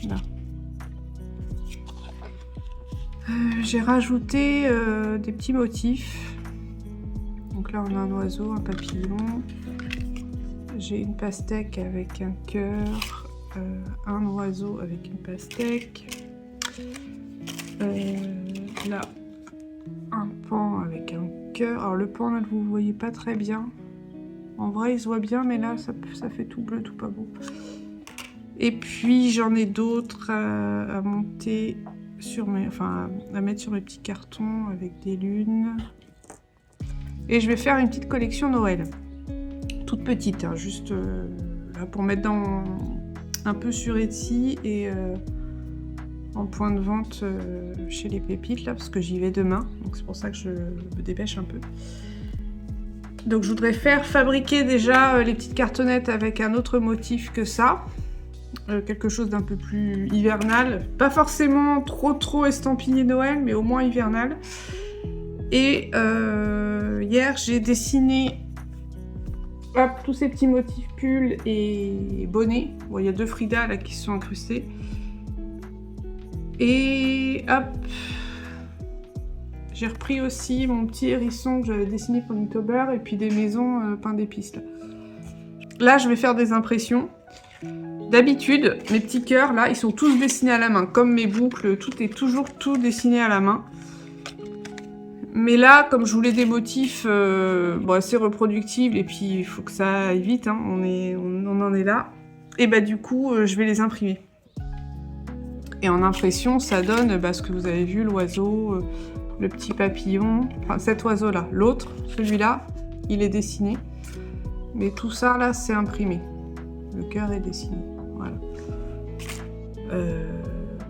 Là. J'ai rajouté des petits motifs. Donc là, on a un oiseau, un papillon. J'ai une pastèque avec un cœur. Un oiseau avec une pastèque. Là, un pan avec un cœur. Alors le pan, là, vous ne voyez pas très bien. En vrai, il se voit bien, mais là, ça fait tout bleu, tout pas beau. Et puis, j'en ai d'autres à monter sur mes... Enfin, à mettre sur mes petits cartons avec des lunes. Et je vais faire une petite collection Noël. Toute petite, hein, juste là, pour mettre dans... un peu sur Etsy et en point de vente chez les pépites, là, parce que j'y vais demain. Donc, c'est pour ça que je me dépêche un peu. Donc je voudrais faire fabriquer déjà les petites cartonnettes avec un autre motif que ça. Quelque chose d'un peu plus hivernal. Pas forcément trop estampillé Noël, mais au moins hivernal. Et hier j'ai dessiné tous ces petits motifs pulls et bonnets. Bon, il y a 2 Frida là qui sont incrustés. Et hop, J'ai repris aussi mon petit hérisson que j'avais dessiné pour Inktober et puis des maisons pain d'épices. Là, je vais faire des impressions. D'habitude, mes petits cœurs, là, ils sont tous dessinés à la main. Comme mes boucles, tout est toujours tout dessiné à la main. Mais là, comme je voulais des motifs bon, assez reproductibles, et puis il faut que ça aille vite, hein, on en est là, et bah du coup, je vais les imprimer. Et en impression, ça donne ce que vous avez vu, l'oiseau, le petit papillon, enfin cet oiseau-là. L'autre, celui-là, il est dessiné. Mais tout ça, là, c'est imprimé. Le cœur est dessiné, voilà.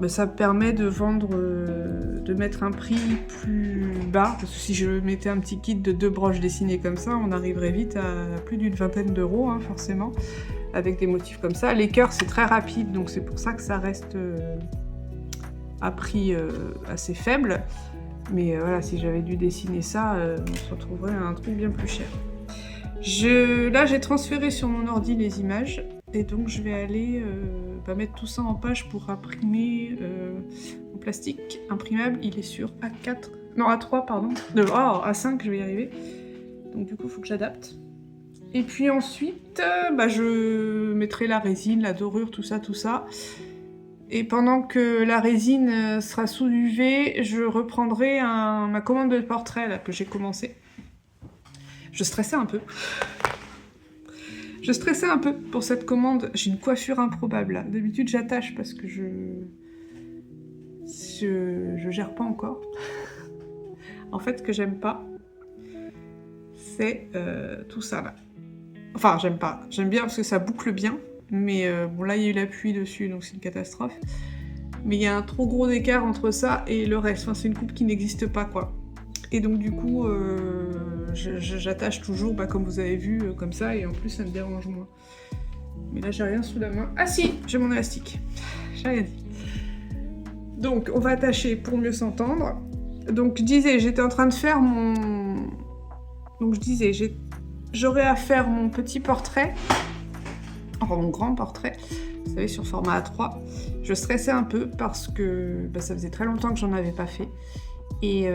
Ça me permet de vendre, de mettre un prix plus bas, parce que si je mettais un petit kit de 2 broches dessinées comme ça, on arriverait vite à plus d'une vingtaine d'euros, hein, forcément, avec des motifs comme ça. Les cœurs, c'est très rapide, donc c'est pour ça que ça reste à prix assez faible. Mais voilà, si j'avais dû dessiner ça, on se retrouverait à un truc bien plus cher. Là, j'ai transféré sur mon ordi les images, et donc je vais aller mettre tout ça en page pour imprimer en plastique imprimable. Il est sur A4, non A3 pardon, A5 je vais y arriver. Donc du coup il faut que j'adapte. Et puis ensuite je mettrai la résine, la dorure, tout ça. Et pendant que la résine sera sous UV, je reprendrai ma commande de portrait là, que j'ai commencé. Je stressais un peu. Je stressais un peu pour cette commande. J'ai une coiffure improbable là. D'habitude j'attache parce que je gère pas encore. En fait, ce que j'aime pas, c'est tout ça là. Enfin, j'aime pas. J'aime bien parce que ça boucle bien. Mais bon, là il y a eu la pluie dessus, donc c'est une catastrophe. Mais il y a un trop gros écart entre ça et le reste. Enfin, c'est une coupe qui n'existe pas, quoi. Et donc du coup, j'attache toujours, comme vous avez vu, comme ça, et en plus ça me dérange moins. Mais là j'ai rien sous la main. Ah si, j'ai mon élastique. J'ai rien dit. Donc on va attacher pour mieux s'entendre. Donc je disais, j'étais en train de faire mon... Donc je disais, j'aurais à faire mon petit portrait, enfin mon grand portrait, vous savez, sur format A3. Je stressais un peu parce que ça faisait très longtemps que j'en avais pas fait. Et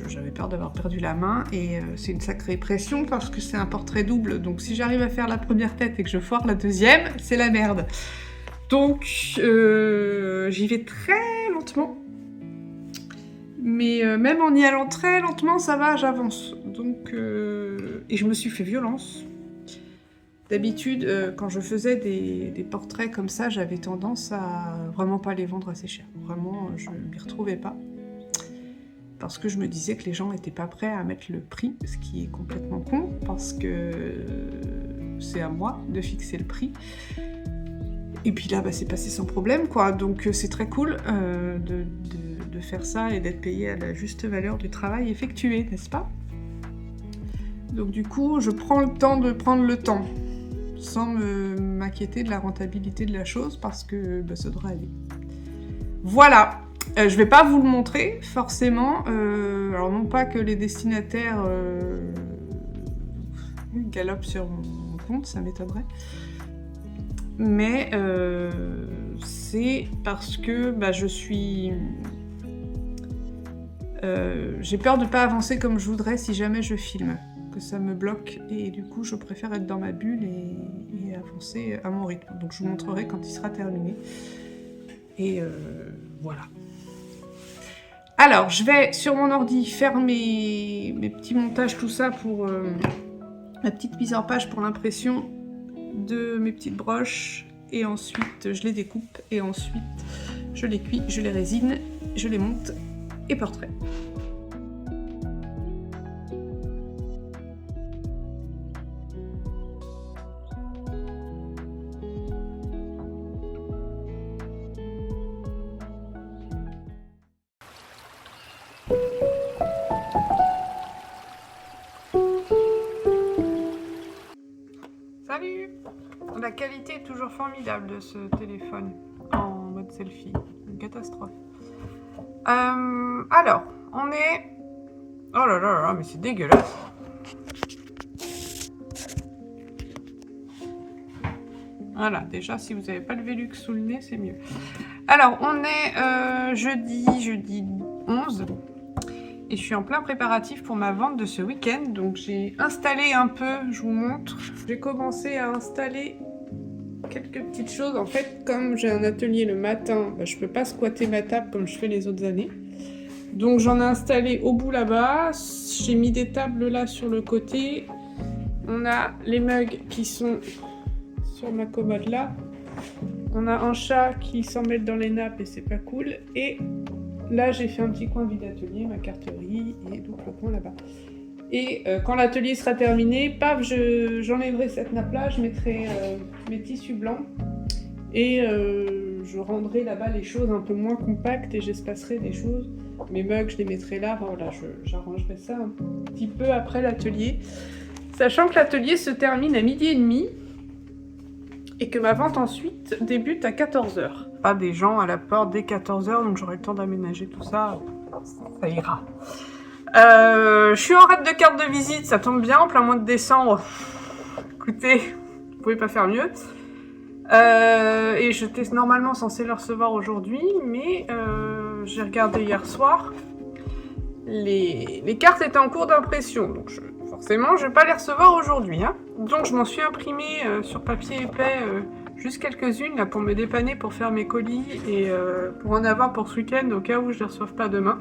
j'avais peur d'avoir perdu la main, et c'est une sacrée pression parce que c'est un portrait double, donc si j'arrive à faire la première tête et que je foire la deuxième, c'est la merde. Donc j'y vais très lentement, mais même en y allant très lentement, ça va, j'avance. Donc et je me suis fait violence. D'habitude, quand je faisais des portraits comme ça, j'avais tendance à vraiment pas les vendre assez cher. Vraiment, je m'y retrouvais pas. Parce que je me disais que les gens n'étaient pas prêts à mettre le prix, ce qui est complètement con, parce que c'est à moi de fixer le prix. Et puis là, c'est passé sans problème, quoi. Donc c'est très cool de faire ça et d'être payé à la juste valeur du travail effectué, n'est-ce pas? Donc du coup, je prends le temps de prendre le temps, sans m'inquiéter de la rentabilité de la chose, parce que ça devrait aller. Voilà. Je vais pas vous le montrer, forcément. Alors non pas que les destinataires galopent sur mon compte, ça m'étonnerait. Mais c'est parce que je suis... j'ai peur de pas avancer comme je voudrais si jamais je filme. Que ça me bloque, et du coup je préfère être dans ma bulle et avancer à mon rythme. Donc je vous montrerai quand il sera terminé. Et voilà. Alors je vais sur mon ordi faire mes petits montages, tout ça pour ma petite mise en page pour l'impression de mes petites broches, et ensuite je les découpe, et ensuite je les cuis, je les résine, je les monte, et portrait. Salut! La qualité est toujours formidable de ce téléphone en mode selfie. Une catastrophe. Alors, on est... Oh là là là, mais c'est dégueulasse! Voilà, déjà, si vous n'avez pas le Velux sous le nez, c'est mieux. Alors, on est jeudi 11. et je suis en plein préparatif pour ma vente de ce week-end. Donc j'ai installé un peu, je vous montre. J'ai commencé à installer quelques petites choses. En fait, comme j'ai un atelier le matin, je peux pas squatter ma table comme je fais les autres années. Donc j'en ai installé au bout là-bas. J'ai mis des tables là sur le côté. On a les mugs qui sont sur ma commode là. On a un chat qui s'emmêle dans les nappes et c'est pas cool. Et là j'ai fait un petit coin vide atelier, ma carterie et donc le coin là-bas. Et quand l'atelier sera terminé, paf, j'enlèverai cette nappe-là, je mettrai mes tissus blancs et je rendrai là-bas les choses un peu moins compactes et j'espacerai des choses. Mes mugs, je les mettrai là, voilà, j'arrangerai ça un petit peu après l'atelier. Sachant que l'atelier se termine à 12h30 et que ma vente ensuite débute à 14h. Pas des gens à la porte dès 14h, donc j'aurai le temps d'aménager tout ça, ça ira. Je suis en rate de carte de visite, ça tombe bien, en plein mois de décembre. Écoutez, vous pouvez pas faire mieux. Et j'étais normalement censée le recevoir aujourd'hui, mais j'ai regardé hier soir. Les cartes étaient en cours d'impression, donc forcément je vais pas les recevoir aujourd'hui. Hein. Donc je m'en suis imprimé sur papier épais juste quelques-unes là pour me dépanner pour faire mes colis et pour en avoir pour ce week-end au cas où je les reçoive pas demain.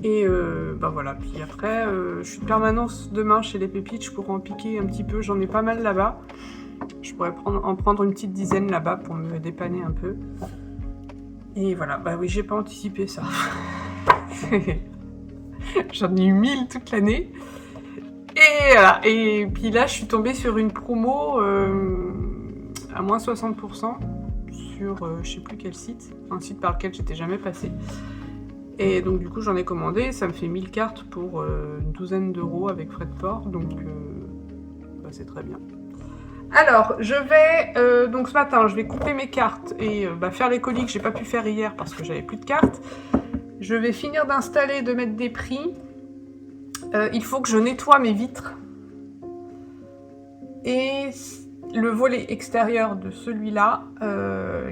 Et voilà, puis après je suis de permanence demain chez les pépites, je pourrais en piquer un petit peu, j'en ai pas mal là-bas. Je pourrais en prendre une petite dizaine là-bas pour me dépanner un peu. Et voilà, bah oui, j'ai pas anticipé ça. J'en ai eu 1000 toute l'année. Et voilà, et puis là je suis tombée sur une promo à moins 60% sur je sais plus quel site, un site par lequel j'étais jamais passée. Et donc du coup j'en ai commandé, ça me fait 1000 cartes pour une douzaine d'euros avec frais de port, donc c'est très bien. Alors, je vais, donc ce matin, je vais couper mes cartes et faire les colis que j'ai pas pu faire hier parce que j'avais plus de cartes. Je vais finir d'installer, de mettre des prix. Il faut que je nettoie mes vitres. Et le volet extérieur de celui-là,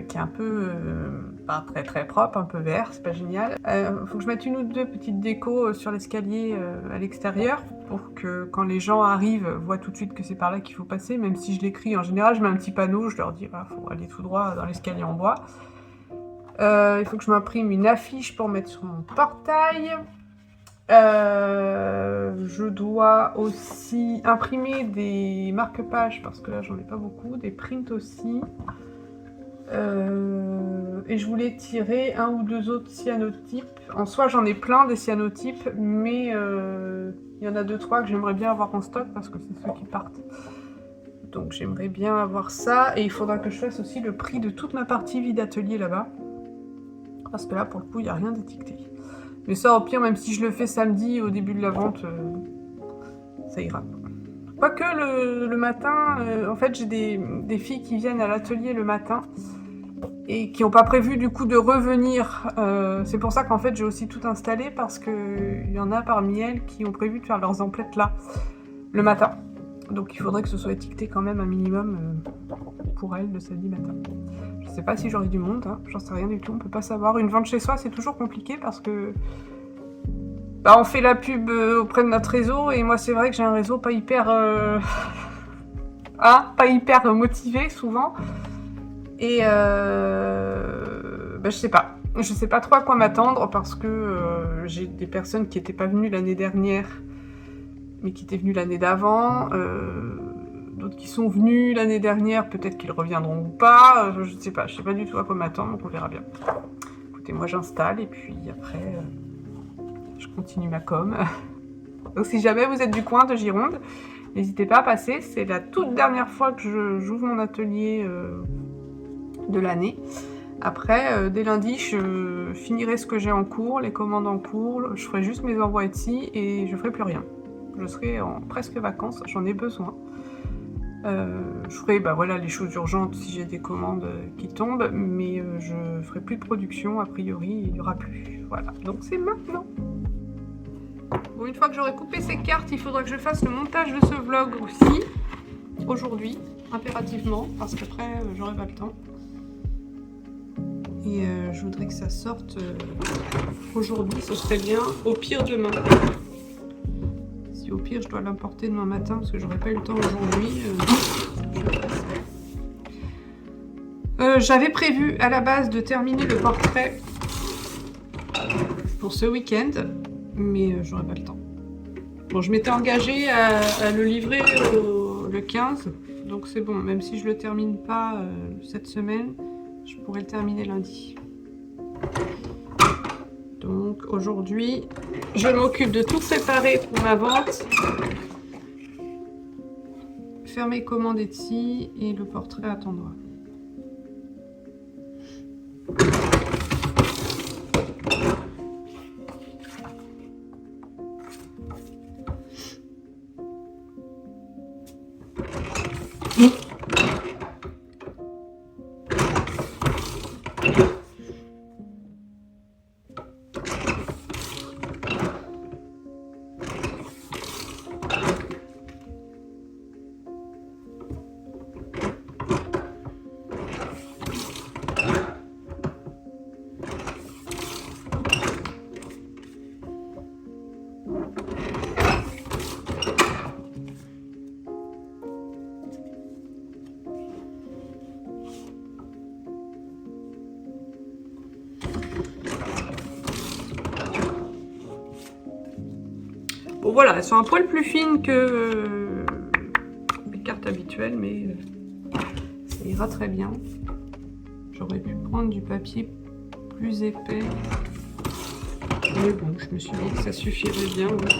qui est un peu pas très très propre, un peu vert, c'est pas génial. Faut que je mette une ou deux petites décos sur l'escalier à l'extérieur pour que quand les gens arrivent, voient tout de suite que c'est par là qu'il faut passer, même si je l'écris. En général, je mets un petit panneau, je leur dis faut aller tout droit dans l'escalier en bois. Il faut que je m'imprime une affiche pour mettre sur mon portail. Je dois aussi imprimer des marque-pages parce que là j'en ai pas beaucoup, des prints aussi. Et je voulais tirer un ou deux autres cyanotypes. En soi j'en ai plein des cyanotypes, mais il y en a 2-3 que j'aimerais bien avoir en stock parce que c'est ceux qui partent. Donc j'aimerais bien avoir ça, et il faudra que je fasse aussi le prix de toute ma partie vide atelier là-bas. Parce que là pour le coup il n'y a rien d'étiqueté. Mais ça, au pire, même si je le fais samedi au début de la vente, ça ira. Quoique le matin, en fait, j'ai des filles qui viennent à l'atelier le matin et qui n'ont pas prévu du coup de revenir. C'est pour ça qu'en fait, j'ai aussi tout installé parce qu'il y en a parmi elles qui ont prévu de faire leurs emplettes là, le matin. Donc il faudrait que ce soit étiqueté quand même un minimum pour elles le samedi matin. Je sais pas si j'aurai du monde, hein, j'en sais rien du tout, on peut pas savoir. Une vente chez soi, c'est toujours compliqué parce que on fait la pub auprès de notre réseau, et moi c'est vrai que j'ai un réseau pas hyper pas hyper motivé souvent. Et je sais pas trop à quoi m'attendre parce que j'ai des personnes qui étaient pas venues l'année dernière mais qui étaient venues l'année d'avant. D'autres qui sont venus l'année dernière, peut-être qu'ils reviendront ou pas, je sais pas du tout à quoi m'attendre, donc on verra bien. Écoutez, moi j'installe et puis après je continue ma com. Donc si jamais vous êtes du coin de Gironde, n'hésitez pas à passer, c'est la toute dernière fois que j'ouvre mon atelier de l'année. Après, dès lundi, je finirai ce que j'ai en cours, les commandes en cours, je ferai juste mes envois Etsy et je ferai plus rien. Je serai en presque vacances, j'en ai besoin. Je ferai les choses urgentes si j'ai des commandes qui tombent, mais je ferai plus de production, a priori, il n'y aura plus. Voilà, donc c'est maintenant. Bon, une fois que j'aurai coupé ces cartes, il faudra que je fasse le montage de ce vlog aussi, aujourd'hui, impérativement, parce qu'après j'aurai pas le temps. Et je voudrais que ça sorte aujourd'hui, ce serait bien. Au pire demain. Si au pire je dois l'importer demain matin parce que j'aurais pas eu le temps aujourd'hui, je le ferai. J'avais prévu à la base de terminer le portrait pour ce week-end, mais j'aurais pas le temps. Bon, je m'étais engagée à le livrer le 15, donc c'est bon, même si je le termine pas cette semaine, je pourrais le terminer lundi. Donc aujourd'hui, je m'occupe de tout préparer pour ma vente, faire mes commandes Etsy et le portrait attendra. Bon voilà, elles sont un poil plus fines que les cartes habituelles, mais ça ira très bien. J'aurais pu prendre du papier plus épais. Mais bon, je me suis dit que ça suffirait bien. Oui.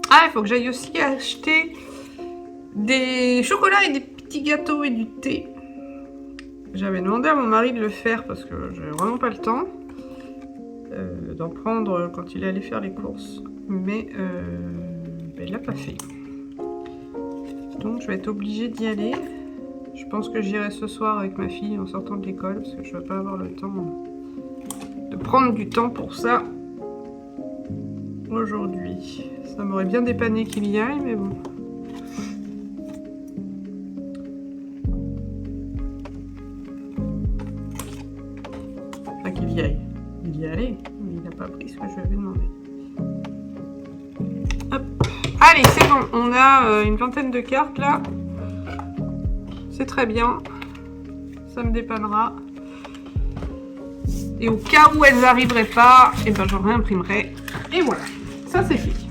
Ah, il faut que j'aille aussi acheter des chocolats et des petits gâteaux et du thé. J'avais demandé à mon mari de le faire parce que j'avais vraiment pas le temps d'en prendre quand il est allé faire les courses. Mais il l'a pas fait. Donc je vais être obligée d'y aller. Je pense que j'irai ce soir avec ma fille en sortant de l'école parce que je ne vais pas avoir le temps de prendre du temps pour ça aujourd'hui. Ça m'aurait bien dépanné qu'il y aille, mais bon. Enfin qu'il y aille. Il y allait. Allez, c'est bon. On a une vingtaine de cartes là. C'est très bien. Ça me dépannera. Et au cas où elles n'arriveraient pas, et ben j'en réimprimerai. Et voilà. Ça c'est fait.